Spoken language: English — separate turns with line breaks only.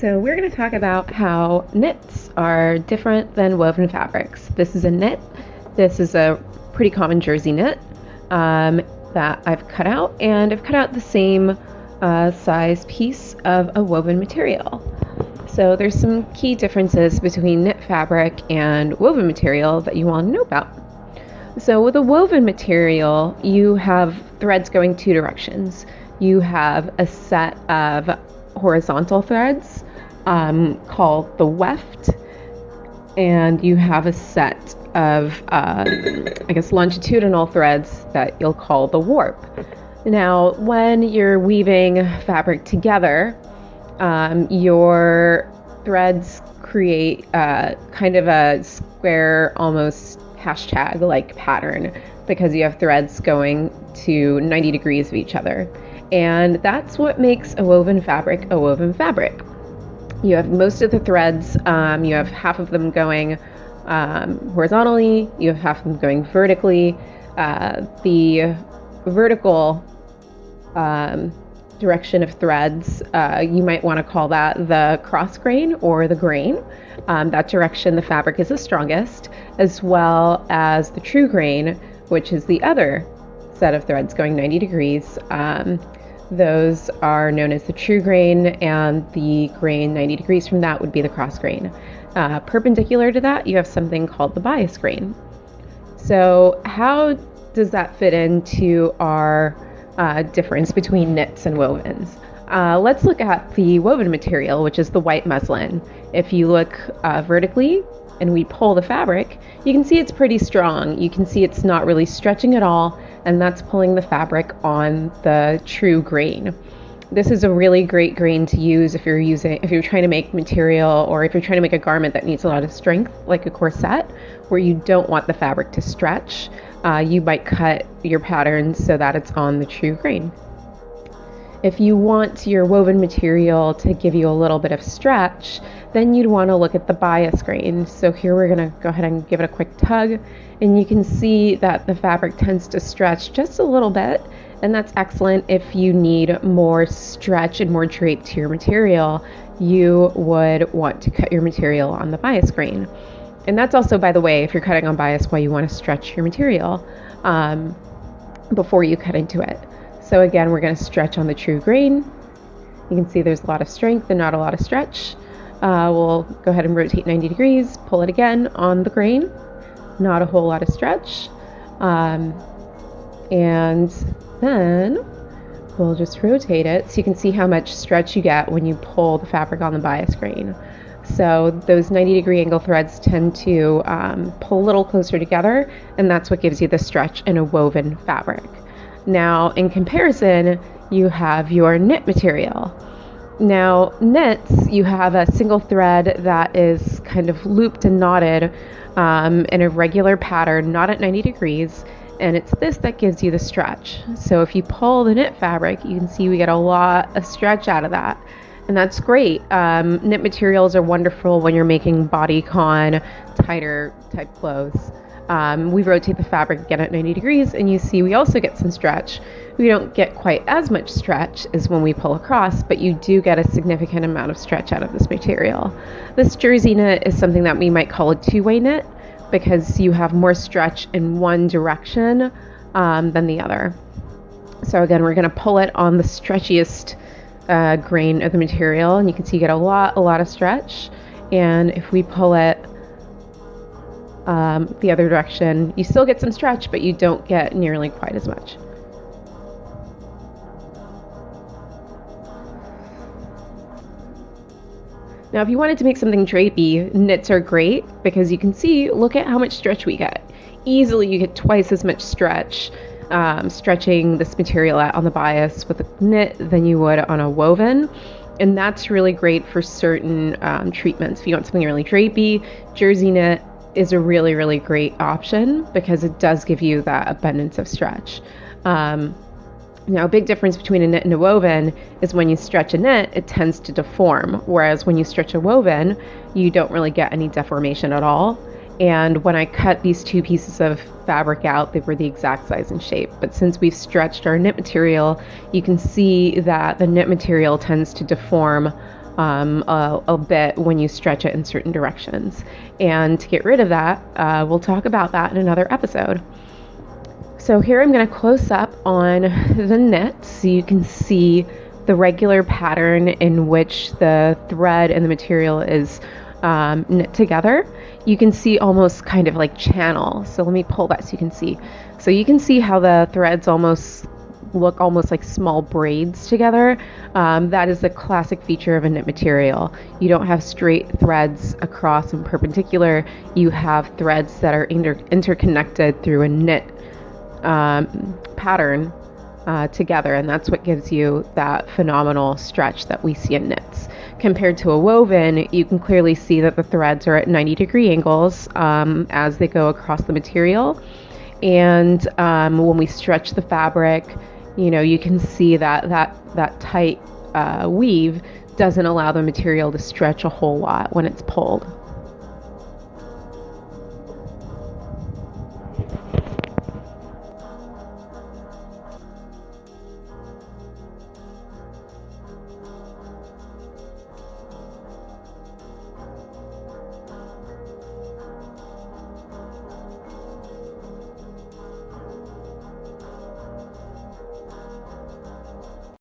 So we're going to talk about how knits are different than woven fabrics. This is a knit. This is a pretty common jersey knit that I've cut out, and I've cut out the same size piece of a woven material. So there's some key differences between knit fabric and woven material that you want to know about. So with a woven material, you have threads going two directions. You have a set of horizontal threads called the weft, and you have a set of longitudinal threads that you'll call the warp. Now when you're weaving fabric together, your threads create kind of a square, almost hashtag like pattern, because you have threads going to 90 degrees of each other. And that's what makes a woven fabric a woven fabric. You have most of the threads, you have half of them going horizontally, you have half of them going vertically. The vertical direction of threads, you might want to call that the cross grain or the grain. That direction the fabric is the strongest, as well as the true grain, which is the other set of threads going 90 degrees. Those are known as the true grain, and the grain 90 degrees from that would be the cross grain. Perpendicular to that, you have something called the bias grain. So how does that fit into our difference between knits and wovens? Let's look at the woven material, which is the white muslin. If you look vertically and we pull the fabric, you can see it's pretty strong. You can see it's not really stretching at all, and that's pulling the fabric on the true grain. This is a really great grain to use if you're trying to make material, or if you're trying to make a garment that needs a lot of strength, like a corset, where you don't want the fabric to stretch. You might cut your pattern so that it's on the true grain. If you want your woven material to give you a little bit of stretch, then you'd want to look at the bias grain. So here we're going to go ahead and give it a quick tug, and you can see that the fabric tends to stretch just a little bit, and that's excellent if you need more stretch and more drape to your material. You would want to cut your material on the bias grain. And that's also, by the way, if you're cutting on bias, why you want to stretch your material before you cut into it. So again, we're going to stretch on the true grain. You can see there's a lot of strength and not a lot of stretch. We'll go ahead and rotate 90 degrees, pull it again on the grain. Not a whole lot of stretch. And then we'll just rotate it so you can see how much stretch you get when you pull the fabric on the bias grain. So those 90-degree angle threads tend to pull a little closer together, and that's what gives you the stretch in a woven fabric. Now, in comparison, you have your knit material. Now, knits, you have a single thread that is kind of looped and knotted in a regular pattern, not at 90 degrees, and it's this that gives you the stretch. So if you pull the knit fabric, you can see we get a lot of stretch out of that. And that's great. Knit materials are wonderful when you're making bodycon, tighter type clothes. We rotate the fabric again at 90 degrees, and you see we also get some stretch. We don't get quite as much stretch as when we pull across, but you do get a significant amount of stretch out of this material. This jersey knit is something that we might call a two-way knit, because you have more stretch in one direction than the other. So again, we're going to pull it on the stretchiest grain of the material, and you can see you get a lot of stretch. And if we pull it the other direction, you still get some stretch, but you don't get nearly quite as much. Now, if you wanted to make something drapey, knits are great, because you can see, look at how much stretch we get. Easily you get twice as much stretch stretching this material out on the bias with a knit than you would on a woven. And that's really great for certain treatments. If you want something really drapey, jersey knit is a really great option, because it does give you that abundance of stretch. Now, a big difference between a knit and a woven is when you stretch a knit, it tends to deform, whereas when you stretch a woven, you don't really get any deformation at all. And when I cut these two pieces of fabric out, they were the exact size and shape. But since we've stretched our knit material, you can see that the knit material tends to deform a bit when you stretch it in certain directions. And to get rid of that, we'll talk about that in another episode. So here I'm going to close up on the knit so you can see the regular pattern in which the thread and the material is knit together. You can see almost kind of like channel. So let me pull that so you can see. So you can see how the threads look almost like small braids together. That is a classic feature of a knit material. You don't have straight threads across and perpendicular. You have threads that are interconnected through a knit pattern together, and that's what gives you that phenomenal stretch that we see in knits. Compared to a woven, you can clearly see that the threads are at 90-degree angles as they go across the material. And when we stretch the fabric, you can see that tight weave doesn't allow the material to stretch a whole lot when it's pulled.